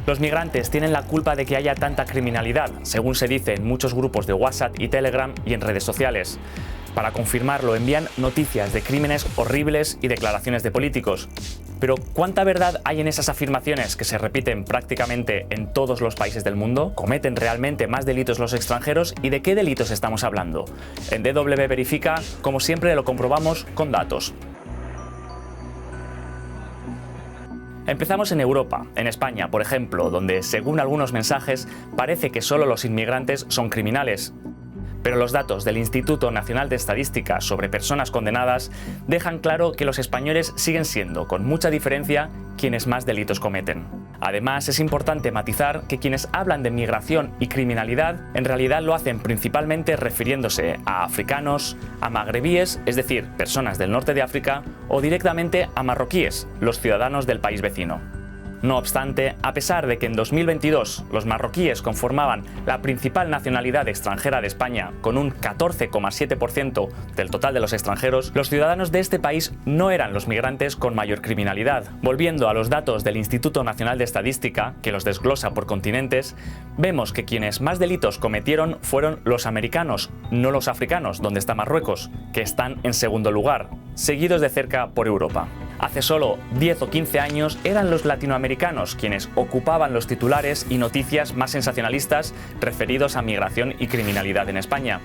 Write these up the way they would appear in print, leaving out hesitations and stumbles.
Los migrantes tienen la culpa de que haya tanta criminalidad, según se dice en muchos grupos de WhatsApp y Telegram y en redes sociales. Para confirmarlo envían noticias de crímenes horribles y declaraciones de políticos. Pero ¿cuánta verdad hay en esas afirmaciones que se repiten prácticamente en todos los países del mundo? ¿Cometen realmente más delitos los extranjeros y de qué delitos estamos hablando? En DW Verifica, como siempre, lo comprobamos con datos. Empezamos en Europa, en España, por ejemplo, donde, según algunos mensajes, parece que solo los inmigrantes son criminales. Pero los datos del Instituto Nacional de Estadística sobre personas condenadas dejan claro que los españoles siguen siendo, con mucha diferencia, quienes más delitos cometen. Además, es importante matizar que quienes hablan de migración y criminalidad en realidad lo hacen principalmente refiriéndose a africanos, a magrebíes, es decir, personas del norte de África, o directamente a marroquíes, los ciudadanos del país vecino. No obstante, a pesar de que en 2022 los marroquíes conformaban la principal nacionalidad extranjera de España con un 14,7% del total de los extranjeros, los ciudadanos de este país no eran los migrantes con mayor criminalidad. Volviendo a los datos del Instituto Nacional de Estadística, que los desglosa por continentes, vemos que quienes más delitos cometieron fueron los americanos, no los africanos, donde está Marruecos, que están en segundo lugar, seguidos de cerca por Europa. Hace solo 10 o 15 años eran los latinoamericanos quienes ocupaban los titulares y noticias más sensacionalistas referidos a migración y criminalidad en España.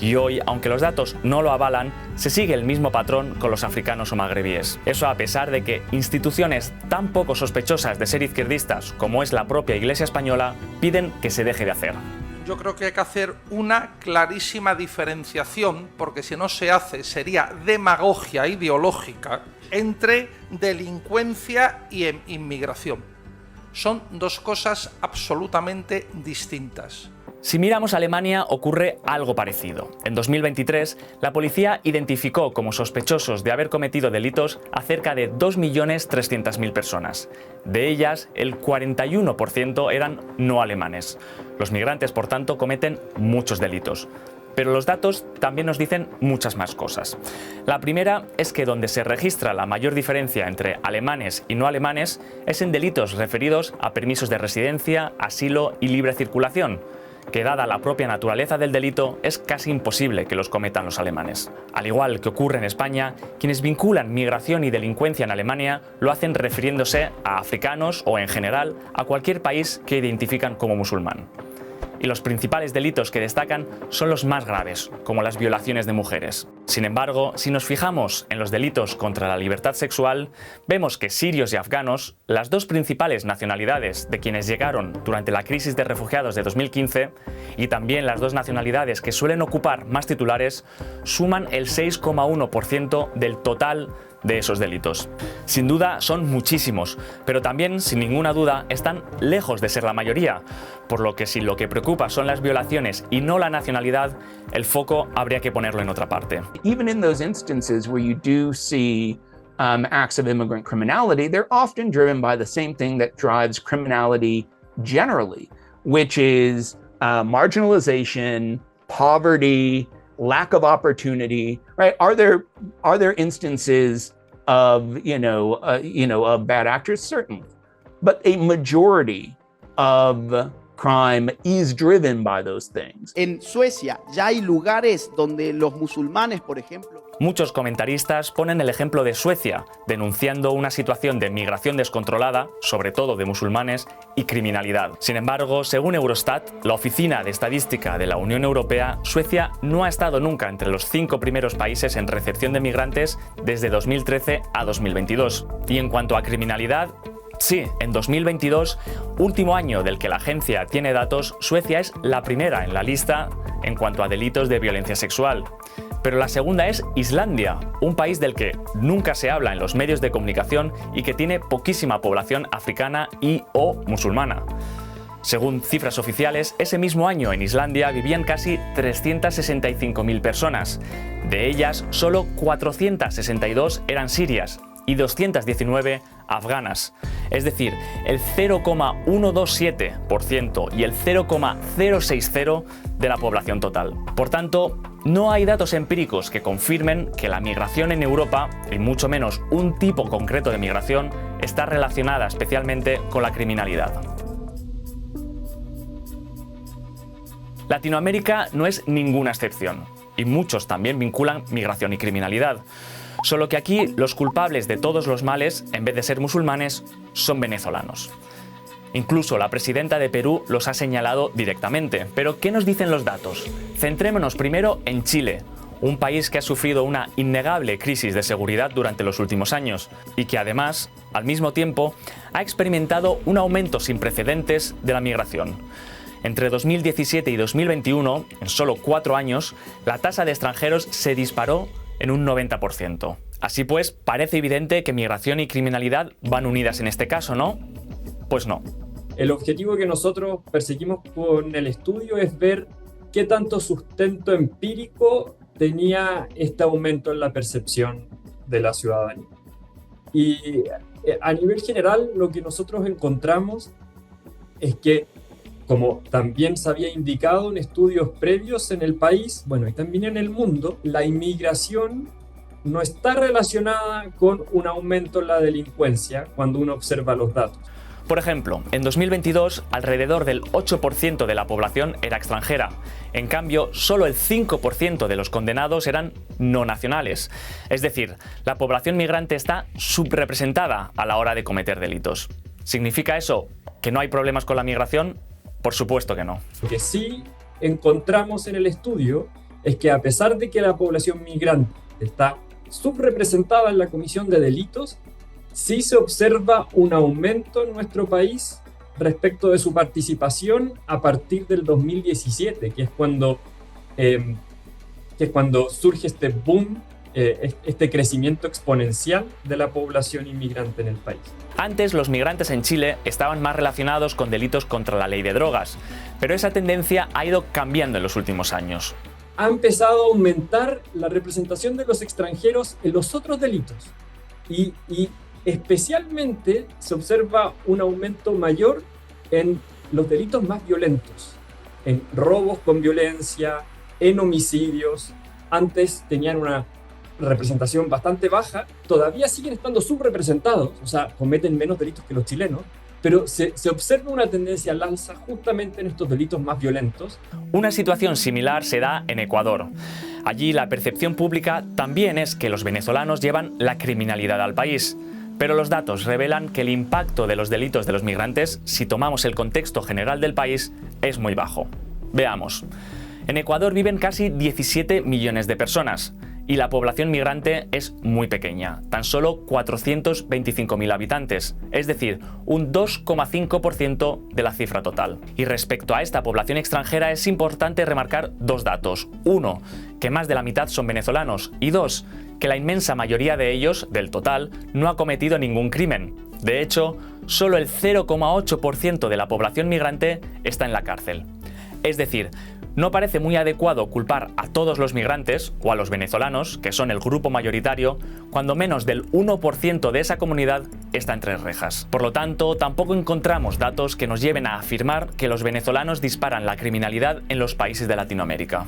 Y hoy, aunque los datos no lo avalan, se sigue el mismo patrón con los africanos o magrebíes. Eso a pesar de que instituciones tan poco sospechosas de ser izquierdistas como es la propia Iglesia española piden que se deje de hacer. Yo creo que hay que hacer una clarísima diferenciación, porque si no se hace sería demagogia ideológica, entre delincuencia y inmigración. Son dos cosas absolutamente distintas. Si miramos a Alemania, ocurre algo parecido. En 2023, la policía identificó como sospechosos de haber cometido delitos a cerca de 2.300.000 personas. De ellas, el 41% eran no alemanes. Los migrantes, por tanto, cometen muchos delitos. Pero los datos también nos dicen muchas más cosas. La primera es que donde se registra la mayor diferencia entre alemanes y no alemanes es en delitos referidos a permisos de residencia, asilo y libre circulación, que dada la propia naturaleza del delito es casi imposible que los cometan los alemanes. Al igual que ocurre en España, quienes vinculan migración y delincuencia en Alemania lo hacen refiriéndose a africanos o en general a cualquier país que identifican como musulmán. Y los principales delitos que destacan son los más graves, como las violaciones de mujeres. Sin embargo, si nos fijamos en los delitos contra la libertad sexual, vemos que sirios y afganos, las dos principales nacionalidades de quienes llegaron durante la crisis de refugiados de 2015, y también las dos nacionalidades que suelen ocupar más titulares, suman el 6,1% del total de esos delitos. Sin duda son muchísimos, pero también, sin ninguna duda, están lejos de ser la mayoría, por lo que si lo que preocupa son las violaciones y no la nacionalidad, el foco habría que ponerlo en otra parte. Even in those instances where you do see acts of immigrant criminality, they're often driven by the same thing that drives criminality generally, which is marginalization, poverty, lack of opportunity, right? Are there instances of of bad actors? Certainly, but a majority of crime is driven by those things. En Suecia ya hay lugares donde los musulmanes, por ejemplo. Muchos comentaristas ponen el ejemplo de Suecia, denunciando una situación de migración descontrolada, sobre todo de musulmanes, y criminalidad. Sin embargo, según Eurostat, la Oficina de Estadística de la Unión Europea, Suecia no ha estado nunca entre los 5 primeros países en recepción de migrantes desde 2013 a 2022. Y en cuanto a criminalidad, sí, en 2022, último año del que la agencia tiene datos, Suecia es la primera en la lista en cuanto a delitos de violencia sexual. Pero la segunda es Islandia, un país del que nunca se habla en los medios de comunicación y que tiene poquísima población africana y o musulmana. Según cifras oficiales, ese mismo año en Islandia vivían casi 365.000 personas. De ellas, solo 462 eran sirias y 219 afganas. Es decir, el 0,127% y el 0,060% de la población total. Por tanto, no hay datos empíricos que confirmen que la migración en Europa, y mucho menos un tipo concreto de migración, está relacionada especialmente con la criminalidad. Latinoamérica no es ninguna excepción, y muchos también vinculan migración y criminalidad. Solo que aquí los culpables de todos los males, en vez de ser musulmanes, son venezolanos. Incluso la presidenta de Perú los ha señalado directamente. Pero ¿qué nos dicen los datos? Centrémonos primero en Chile, un país que ha sufrido una innegable crisis de seguridad durante los últimos años y que además, al mismo tiempo, ha experimentado un aumento sin precedentes de la migración. Entre 2017 y 2021, en solo 4 años, la tasa de extranjeros se disparó en un 90%. Así pues, parece evidente que migración y criminalidad van unidas en este caso, ¿no? Pues no. El objetivo que nosotros perseguimos con el estudio es ver qué tanto sustento empírico tenía este aumento en la percepción de la ciudadanía. Y a nivel general, lo que nosotros encontramos es que, como también se había indicado en estudios previos en el país, bueno, y también en el mundo, la inmigración no está relacionada con un aumento en la delincuencia cuando uno observa los datos. Por ejemplo, en 2022, alrededor del 8% de la población era extranjera. En cambio, solo el 5% de los condenados eran no nacionales. Es decir, la población migrante está subrepresentada a la hora de cometer delitos. ¿Significa eso que no hay problemas con la migración? Por supuesto que no. Lo que sí encontramos en el estudio es que a pesar de que la población migrante está subrepresentada en la comisión de delitos, sí se observa un aumento en nuestro país respecto de su participación a partir del 2017, que es cuando surge este boom, este crecimiento exponencial de la población inmigrante en el país. Antes, los migrantes en Chile estaban más relacionados con delitos contra la ley de drogas, pero esa tendencia ha ido cambiando en los últimos años. Ha empezado a aumentar la representación de los extranjeros en los otros delitos y especialmente se observa un aumento mayor en los delitos más violentos, en robos con violencia, en homicidios. Antes tenían una representación bastante baja, todavía siguen estando subrepresentados, o sea, cometen menos delitos que los chilenos, pero se observa una tendencia al alza justamente en estos delitos más violentos. Una situación similar se da en Ecuador. Allí la percepción pública también es que los venezolanos llevan la criminalidad al país. Pero los datos revelan que el impacto de los delitos de los migrantes, si tomamos el contexto general del país, es muy bajo. Veamos. En Ecuador viven casi 17 millones de personas y la población migrante es muy pequeña, tan solo 425.000 habitantes, es decir, un 2,5% de la cifra total. Y respecto a esta población extranjera es importante remarcar 2 datos. 1, que más de la mitad son venezolanos y 2, que la inmensa mayoría de ellos, del total, no ha cometido ningún crimen. De hecho, solo el 0,8% de la población migrante está en la cárcel. Es decir, no parece muy adecuado culpar a todos los migrantes o a los venezolanos, que son el grupo mayoritario, cuando menos del 1% de esa comunidad está entre rejas. Por lo tanto, tampoco encontramos datos que nos lleven a afirmar que los venezolanos disparan la criminalidad en los países de Latinoamérica.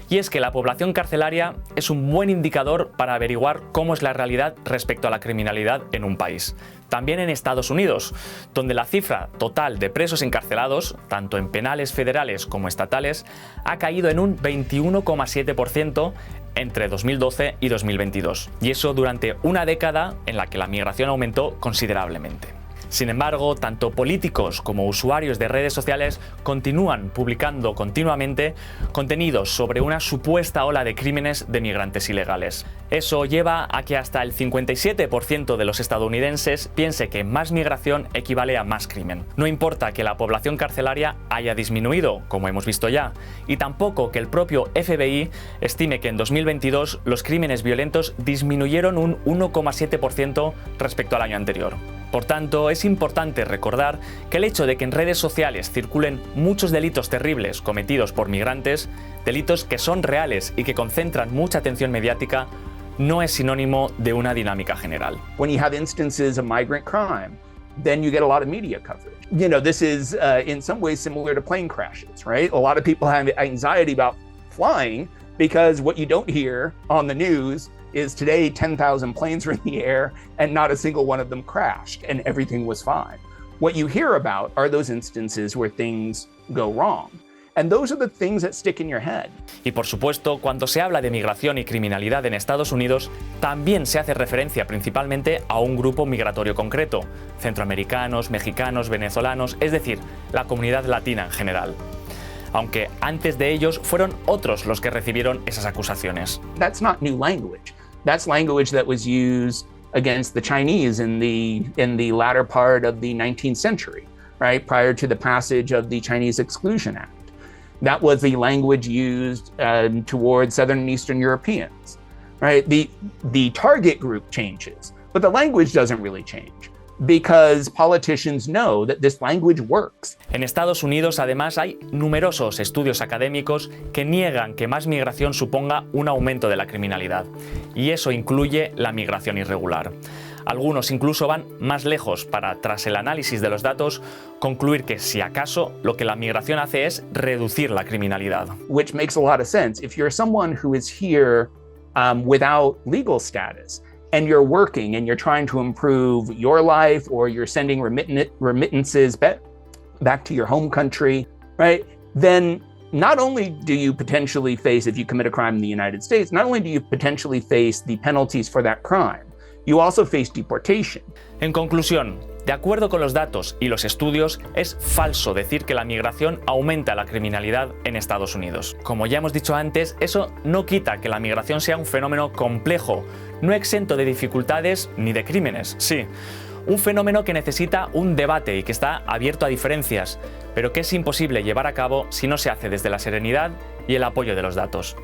Y es que la población carcelaria es un buen indicador para averiguar cómo es la realidad respecto a la criminalidad en un país. También en Estados Unidos, donde la cifra total de presos encarcelados, tanto en penales federales como estatales, ha caído en un 21,7% entre 2012 y 2022. Y eso durante una década en la que la migración aumentó considerablemente. Sin embargo, tanto políticos como usuarios de redes sociales continúan publicando continuamente contenidos sobre una supuesta ola de crímenes de migrantes ilegales. Eso lleva a que hasta el 57% de los estadounidenses piense que más migración equivale a más crimen. No importa que la población carcelaria haya disminuido, como hemos visto ya, y tampoco que el propio FBI estime que en 2022 los crímenes violentos disminuyeron un 1,7% respecto al año anterior. Por tanto, es importante recordar que el hecho de que en redes sociales circulen muchos delitos terribles cometidos por migrantes, delitos que son reales y que concentran mucha atención mediática, no es sinónimo de una dinámica general. When you have instances of migrant crime, then you get a lot of media coverage. You know, this is in some ways similar to plane crashes, right? A lot of people have anxiety about flying because what you don't hear on the news is today 10,000 planes were in the air and not a single one of them crashed and everything was fine. What you hear about are those instances where things go wrong. And those are the things that stick in your head. Y por supuesto, cuando se habla de migración y criminalidad en Estados Unidos, también se hace referencia principalmente a un grupo migratorio concreto: centroamericanos, mexicanos, venezolanos, es decir, la comunidad latina en general. Aunque antes de ellos fueron otros los que recibieron esas acusaciones. That's not new language. That's language that was used against the Chinese in the latter part of the 19th century, right, prior to the passage of the Chinese Exclusion Act. That was the language used towards Southern and Eastern Europeans, right? The target group changes, but the language doesn't really change because politicians know that this language works. En Estados Unidos, además, hay numerosos estudios académicos que niegan que más migración suponga un aumento de la criminalidad, y eso incluye la migración irregular. Algunos incluso van más lejos para, tras el análisis de los datos, concluir que, si acaso, lo que la migración hace es reducir la criminalidad. Which makes a lot of sense. If you're someone who is here without legal status, and you're working and you're trying to improve your life, or you're sending remittances back to your home country, right? Then not only do you potentially face, if you commit a crime in the United States, not only do you potentially face the penalties for that crime, you also face deportation. En conclusión, de acuerdo con los datos y los estudios, es falso decir que la migración aumenta la criminalidad en Estados Unidos. Como ya hemos dicho antes, eso no quita que la migración sea un fenómeno complejo, no exento de dificultades ni de crímenes, sí. Un fenómeno que necesita un debate y que está abierto a diferencias, pero que es imposible llevar a cabo si no se hace desde la serenidad y el apoyo de los datos.